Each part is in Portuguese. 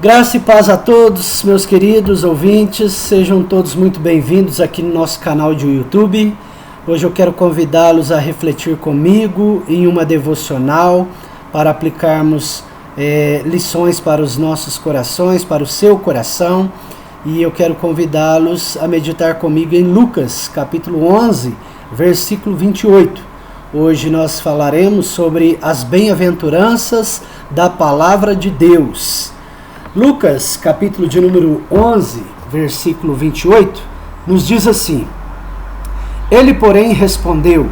Graça e paz a todos, meus queridos ouvintes, sejam todos muito bem-vindos aqui no nosso canal de YouTube. Hoje eu quero convidá-los a refletir comigo em uma devocional para aplicarmos lições para os nossos corações, para o seu coração. E eu quero convidá-los a meditar comigo em Lucas, capítulo 11, versículo 28. Hoje nós falaremos sobre as bem-aventuranças da Palavra de Deus. Lucas, capítulo de número 11, versículo 28, nos diz assim: Ele, porém, respondeu: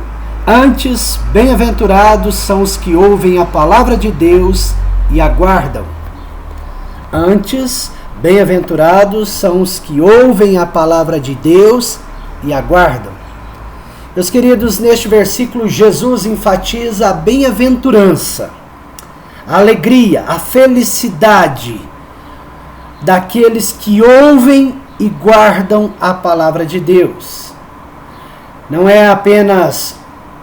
Antes, bem-aventurados são os que ouvem a palavra de Deus e aguardam. Antes, bem-aventurados são os que ouvem a palavra de Deus e aguardam. Meus queridos, neste versículo, Jesus enfatiza a bem-aventurança, a alegria, a felicidade daqueles que ouvem e guardam a palavra de Deus. Não é apenas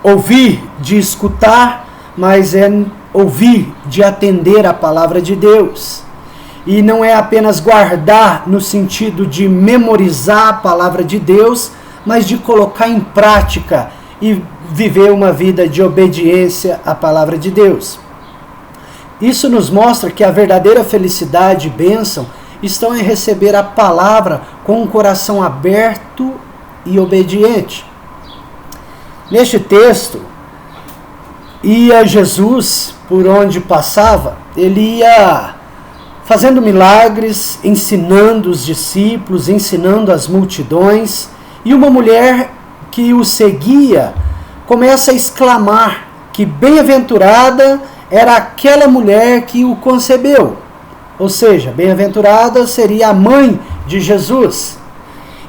ouvir de escutar, mas é ouvir de atender a palavra de Deus. E não é apenas guardar no sentido de memorizar a palavra de Deus, mas de colocar em prática e viver uma vida de obediência à palavra de Deus. Isso nos mostra que a verdadeira felicidade e bênção estão em receber a palavra com um coração aberto e obediente. Neste texto, ia Jesus por onde passava, ele ia fazendo milagres, ensinando os discípulos, ensinando as multidões, e uma mulher que o seguia começa a exclamar que bem-aventurada era aquela mulher que o concebeu. Ou seja, bem-aventurada seria a mãe de Jesus.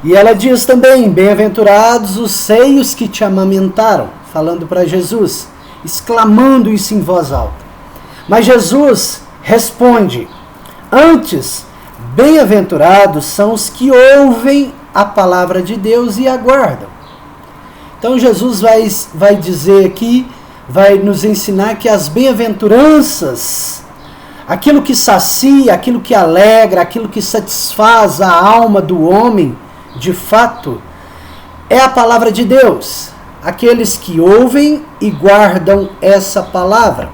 E ela diz também: bem-aventurados os seios que te amamentaram, falando para Jesus, exclamando isso em voz alta. Mas Jesus responde: antes, bem-aventurados são os que ouvem a palavra de Deus e aguardam. Então Jesus vai dizer aqui, vai nos ensinar que as bem-aventuranças, aquilo que sacia, aquilo que alegra, aquilo que satisfaz a alma do homem, de fato, é a palavra de Deus. Aqueles que ouvem e guardam essa palavra.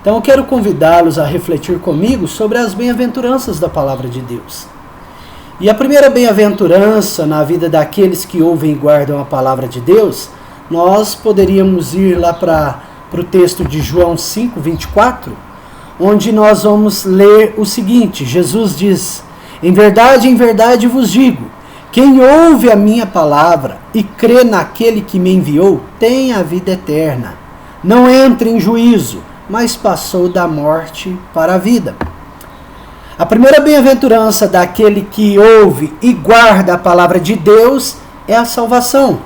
Então eu quero convidá-los a refletir comigo sobre as bem-aventuranças da palavra de Deus. E a primeira bem-aventurança na vida daqueles que ouvem e guardam a palavra de Deus, nós poderíamos ir lá para o texto de João 5, 24, onde nós vamos ler o seguinte: Jesus diz: em verdade vos digo, quem ouve a minha palavra e crê naquele que me enviou, tem a vida eterna. Não entra em juízo, mas passou da morte para a vida. A primeira bem-aventurança daquele que ouve e guarda a palavra de Deus é a salvação.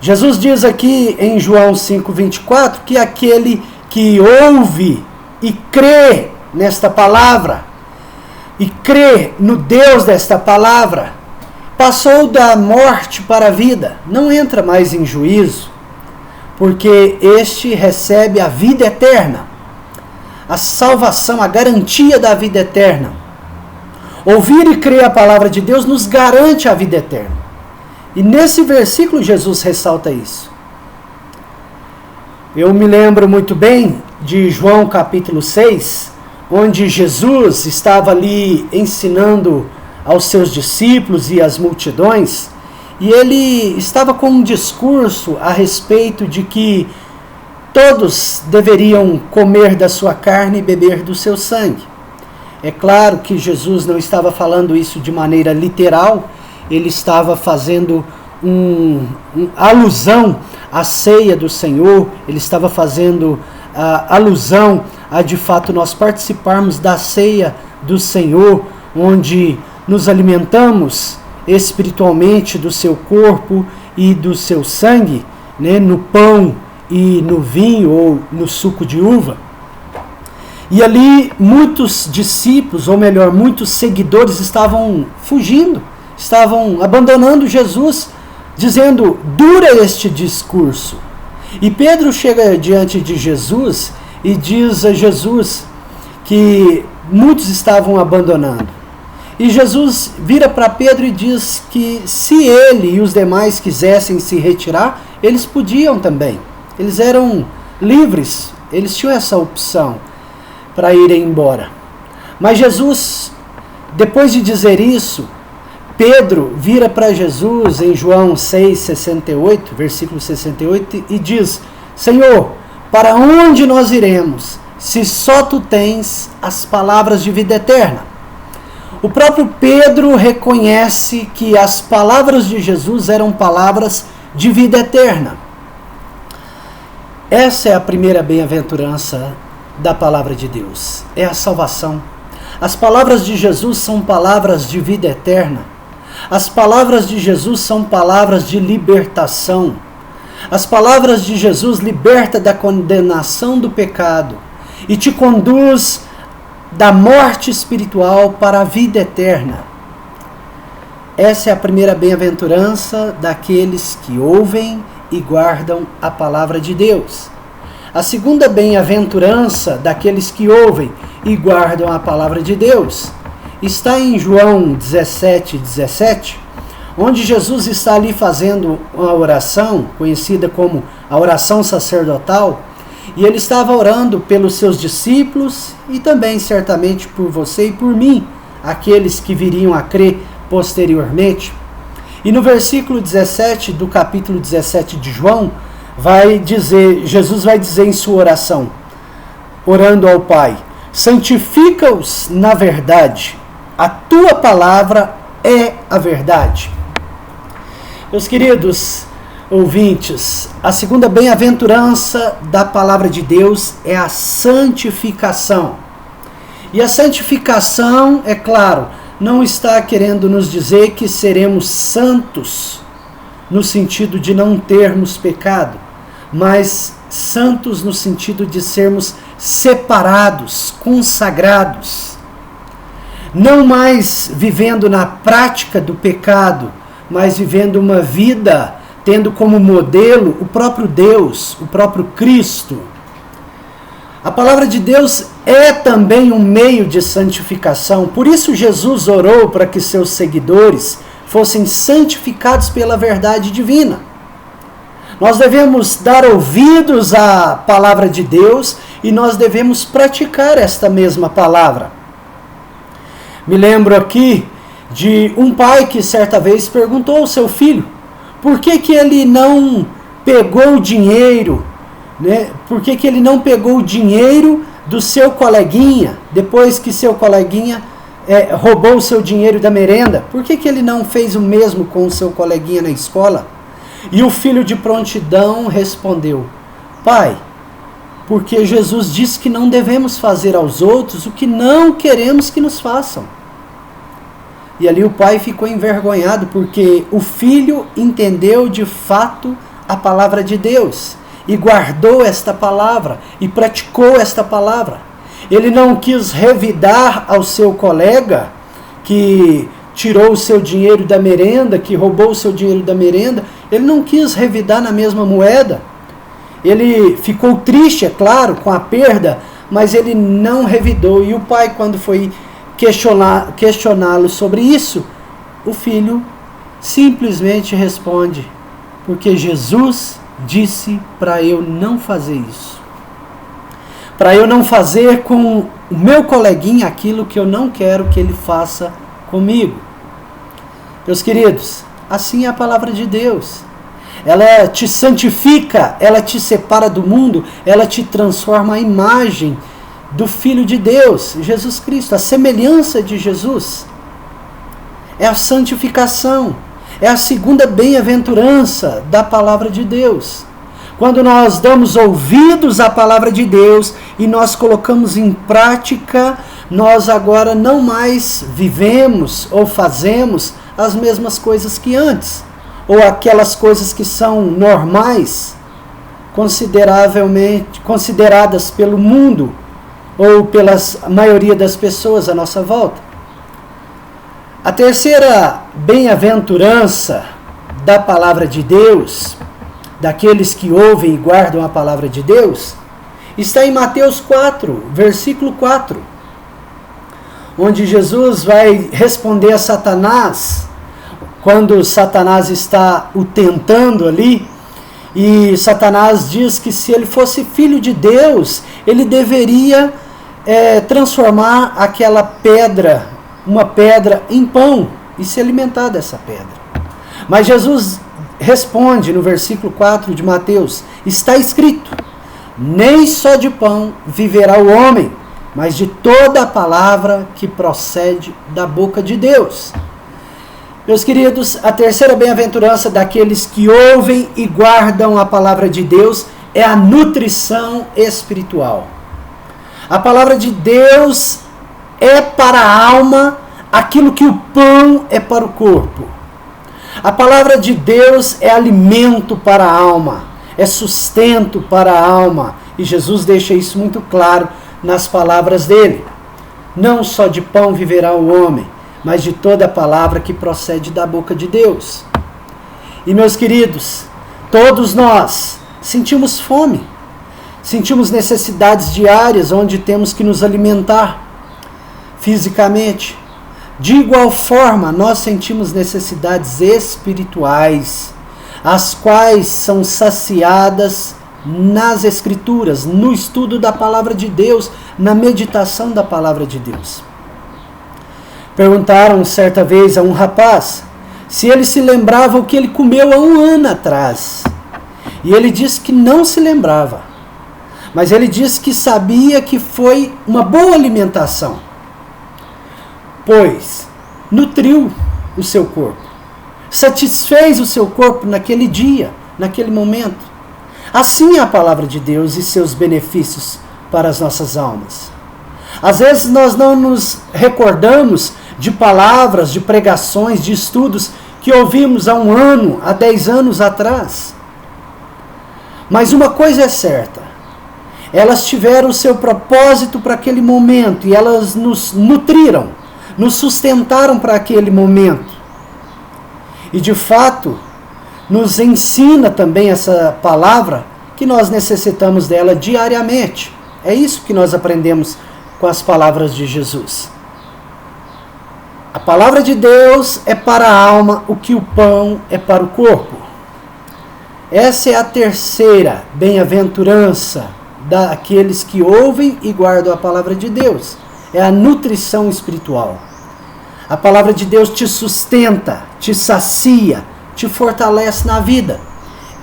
Jesus diz aqui em João 5,24 que aquele que ouve e crê nesta palavra, e crê no Deus desta palavra, passou da morte para a vida, não entra mais em juízo, porque este recebe a vida eterna, a salvação, a garantia da vida eterna. Ouvir e crer a palavra de Deus nos garante a vida eterna. E nesse versículo Jesus ressalta isso. Eu me lembro muito bem de João capítulo 6, onde Jesus estava ali ensinando aos seus discípulos e às multidões, e ele estava com um discurso a respeito de que todos deveriam comer da sua carne e beber do seu sangue. É claro que Jesus não estava falando isso de maneira literal, ele estava fazendo alusão à ceia do Senhor, ele estava fazendo alusão a de fato nós participarmos da ceia do Senhor, onde nos alimentamos espiritualmente do seu corpo e do seu sangue, né, no pão e no vinho ou no suco de uva. E ali muitos discípulos, ou melhor, muitos seguidores estavam fugindo, estavam abandonando Jesus, dizendo: dura este discurso. E Pedro chega diante de Jesus e diz a Jesus que muitos estavam abandonando. E Jesus vira para Pedro e diz que se ele e os demais quisessem se retirar, eles podiam também. Eles eram livres, eles tinham essa opção para irem embora. Mas Jesus, depois de dizer isso, Pedro vira para Jesus em João 6,68, versículo 68, e diz: Senhor, para onde nós iremos, se só tu tens as palavras de vida eterna? O próprio Pedro reconhece que as palavras de Jesus eram palavras de vida eterna. Essa é a primeira bem-aventurança da palavra de Deus, é a salvação. As palavras de Jesus são palavras de vida eterna. As palavras de Jesus são palavras de libertação. As palavras de Jesus libertam da condenação do pecado e te conduz da morte espiritual para a vida eterna. Essa é a primeira bem-aventurança daqueles que ouvem e guardam a palavra de Deus. A segunda bem-aventurança daqueles que ouvem e guardam a palavra de Deus está em João 17:17, onde Jesus está ali fazendo uma oração, conhecida como a oração sacerdotal, e ele estava orando pelos seus discípulos e também certamente por você e por mim, aqueles que viriam a crer posteriormente. E no versículo 17 do capítulo 17 de João, Jesus vai dizer em sua oração, orando ao Pai: santifica-os na verdade, a tua palavra é a verdade. Meus queridos ouvintes, a segunda bem-aventurança da palavra de Deus é a santificação. E a santificação, é claro, não está querendo nos dizer que seremos santos no sentido de não termos pecado, mas santos no sentido de sermos separados, consagrados. Não mais vivendo na prática do pecado, mas vivendo uma vida tendo como modelo o próprio Deus, o próprio Cristo. A palavra de Deus é também um meio de santificação. Por isso Jesus orou para que seus seguidores fossem santificados pela verdade divina. Nós devemos dar ouvidos à palavra de Deus e nós devemos praticar esta mesma palavra. Me lembro aqui de um pai que certa vez perguntou ao seu filho por que ele não pegou o dinheiro, né? Por que ele não pegou o dinheiro do seu coleguinha, depois que seu coleguinha roubou o seu dinheiro da merenda? Por que ele não fez o mesmo com o seu coleguinha na escola? E o filho de prontidão respondeu: pai, porque Jesus disse que não devemos fazer aos outros o que não queremos que nos façam. E ali o pai ficou envergonhado, porque o filho entendeu de fato a palavra de Deus e guardou esta palavra e praticou esta palavra. Ele não quis revidar ao seu colega que tirou o seu dinheiro da merenda, que roubou o seu dinheiro da merenda. Ele não quis revidar na mesma moeda. Ele ficou triste, é claro, com a perda, mas ele não revidou. E o pai, quando foi questioná-lo sobre isso, o filho simplesmente responde: porque Jesus disse para eu não fazer isso. Para eu não fazer com o meu coleguinha aquilo que eu não quero que ele faça comigo. Meus queridos, assim é a palavra de Deus. Ela te santifica, ela te separa do mundo, ela te transforma à imagem do Filho de Deus, Jesus Cristo, a semelhança de Jesus. É a santificação, é a segunda bem-aventurança da palavra de Deus. Quando nós damos ouvidos à palavra de Deus e nós colocamos em prática, nós agora não mais vivemos ou fazemos as mesmas coisas que antes, ou aquelas coisas que são normais, consideradas pelo mundo ou pela maioria das pessoas à nossa volta. A terceira bem-aventurança da palavra de Deus, daqueles que ouvem e guardam a palavra de Deus, está em Mateus 4, versículo 4. onde Jesus vai responder a Satanás, quando Satanás está o tentando ali, e Satanás diz que se ele fosse filho de Deus, ele deveria transformar aquela pedra, uma pedra, em pão e se alimentar dessa pedra. Mas Jesus responde no versículo 4 de Mateus: está escrito, nem só de pão viverá o homem, mas de toda a palavra que procede da boca de Deus. Meus queridos, a terceira bem-aventurança daqueles que ouvem e guardam a palavra de Deus é a nutrição espiritual. A palavra de Deus é para a alma aquilo que o pão é para o corpo. A palavra de Deus é alimento para a alma, é sustento para a alma. E Jesus deixa isso muito claro nas palavras dele. Não só de pão viverá o homem, mas de toda a palavra que procede da boca de Deus. E meus queridos, todos nós sentimos fome, sentimos necessidades diárias onde temos que nos alimentar fisicamente. De igual forma, nós sentimos necessidades espirituais, as quais são saciadas nas Escrituras, no estudo da palavra de Deus, na meditação da palavra de Deus. Perguntaram certa vez a um rapaz se ele se lembrava o que ele comeu há um ano atrás. E ele disse que não se lembrava. Mas ele disse que sabia que foi uma boa alimentação, pois nutriu o seu corpo, satisfez o seu corpo naquele dia, naquele momento. Assim é a palavra de Deus e seus benefícios para as nossas almas. Às vezes nós não nos recordamos de palavras, de pregações, de estudos que ouvimos há um ano, há 10 anos atrás. Mas uma coisa é certa, elas tiveram o seu propósito para aquele momento e elas nos nutriram, nos sustentaram para aquele momento. E de fato, nos ensina também essa palavra que nós necessitamos dela diariamente. É isso que nós aprendemos com as palavras de Jesus. A palavra de Deus é para a alma o que o pão é para o corpo. Essa é a terceira bem-aventurança daqueles que ouvem e guardam a palavra de Deus. É a nutrição espiritual. A palavra de Deus te sustenta, te sacia, te fortalece na vida,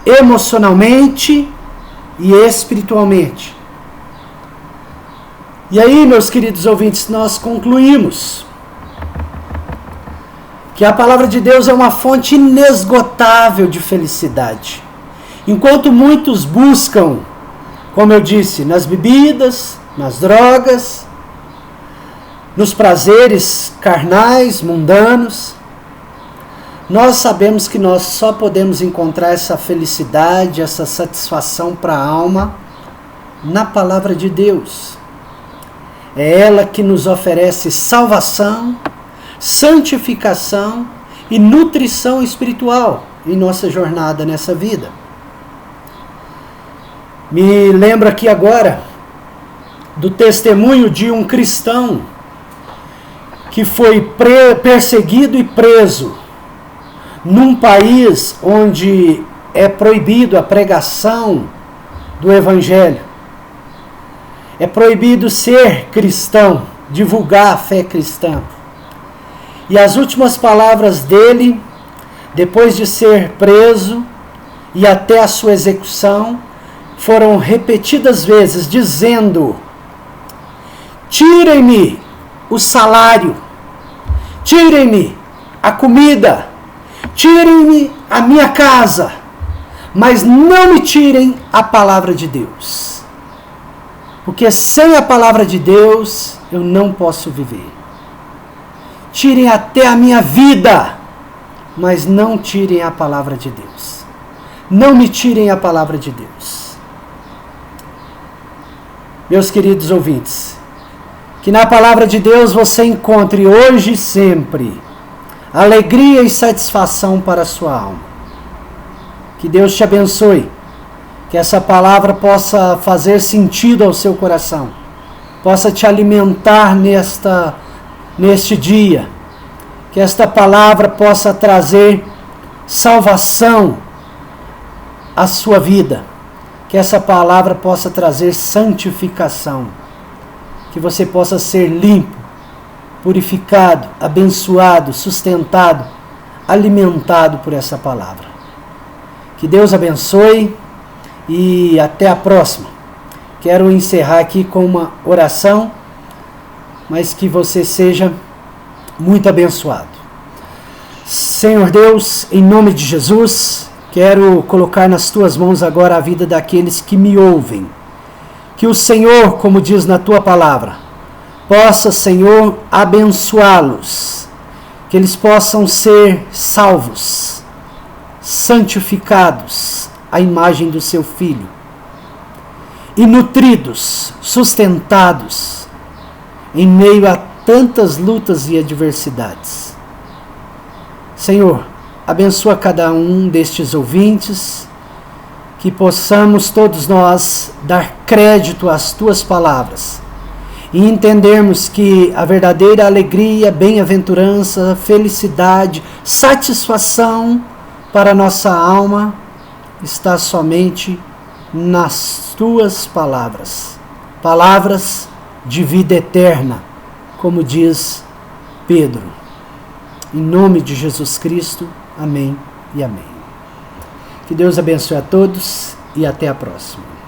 emocionalmente e espiritualmente. E aí, meus queridos ouvintes, nós concluímos que a palavra de Deus é uma fonte inesgotável de felicidade. Enquanto muitos buscam, como eu disse, nas bebidas, nas drogas, nos prazeres carnais, mundanos, nós sabemos que nós só podemos encontrar essa felicidade, essa satisfação para a alma na palavra de Deus. É ela que nos oferece salvação, santificação e nutrição espiritual em nossa jornada nessa vida. Me lembro aqui agora do testemunho de um cristão que foi perseguido e preso num país onde é proibido a pregação do Evangelho. É proibido ser cristão, divulgar a fé cristã. E as últimas palavras dele, depois de ser preso e até a sua execução, foram repetidas vezes, dizendo: tirem-me o salário, tirem-me a comida, tirem-me a minha casa, mas não me tirem a palavra de Deus. Porque sem a palavra de Deus eu não posso viver. Tirem até a minha vida, mas não tirem a palavra de Deus. Não me tirem a palavra de Deus. Meus queridos ouvintes, que na palavra de Deus você encontre hoje e sempre alegria e satisfação para a sua alma. Que Deus te abençoe. Que essa palavra possa fazer sentido ao seu coração. Possa te alimentar neste dia. Que esta palavra possa trazer salvação à sua vida. Que essa palavra possa trazer santificação. Que você possa ser limpo, purificado, abençoado, sustentado, alimentado por essa palavra. Que Deus abençoe e até a próxima. Quero encerrar aqui com uma oração, mas que você seja muito abençoado. Senhor Deus, em nome de Jesus, quero colocar nas tuas mãos agora a vida daqueles que me ouvem. Que o Senhor, como diz na tua palavra, possa, Senhor, abençoá-los. Que eles possam ser salvos, santificados à imagem do seu Filho. E nutridos, sustentados, em meio a tantas lutas e adversidades. Senhor, abençoa cada um destes ouvintes, que possamos todos nós dar crédito às tuas palavras e entendermos que a verdadeira alegria, bem-aventurança, felicidade, satisfação para a nossa alma está somente nas tuas palavras, palavras de vida eterna, como diz Pedro. Em nome de Jesus Cristo, amém e amém. Que Deus abençoe a todos e até a próxima.